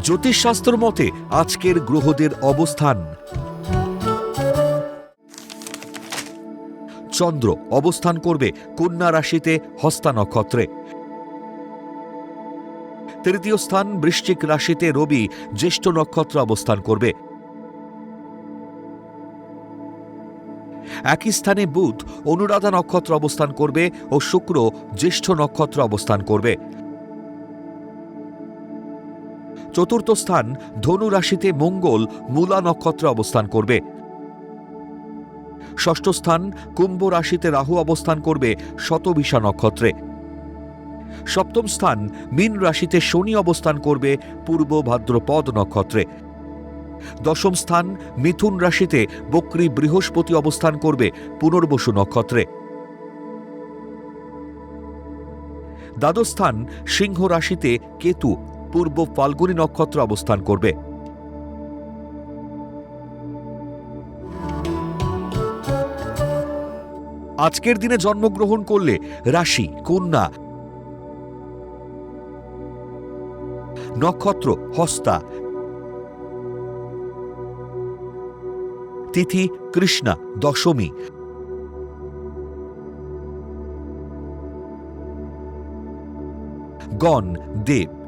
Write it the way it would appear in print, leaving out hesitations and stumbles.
জ্যোতিষশাস্ত্র মতে আজকের গ্রহদের অবস্থান। চন্দ্র অবস্থান করবে কন্যা রাশিতে হস্তা নক্ষত্রে। তৃতীয় স্থান বৃশ্চিক রাশিতে রবি জ্যেষ্ঠ নক্ষত্র অবস্থান করবে। একই স্থানে বুধ অনুরাধা নক্ষত্র অবস্থান করবে ও শুক্র জ্যেষ্ঠ নক্ষত্র অবস্থান করবে। চতুর্থ স্থান ধনু রাশিতে মঙ্গল মূলা নক্ষত্র অবস্থান করবে। ষষ্ঠ স্থান কুম্ভ রাশিতে রাহু অবস্থান করবে শতবিশা নক্ষত্রে। সপ্তম স্থান মীন রাশিতে শনি অবস্থান করবে পূর্ব ভাদ্রপদ নক্ষত্রে। দশম স্থান মিথুন রাশিতে বক্রী বৃহস্পতি অবস্থান করবে পুনর্বসু নক্ষত্রে। দ্বাদশ স্থান সিংহ রাশিতে কেতু পূর্ব ফাল্গুনী নক্ষত্র অবস্থান করবে। আজকের দিনে জন্মগ্রহণ করলে রাশি কন্যা, নক্ষত্র হস্তা, তিথি কৃষ্ণা, দশমী, গণ দেব।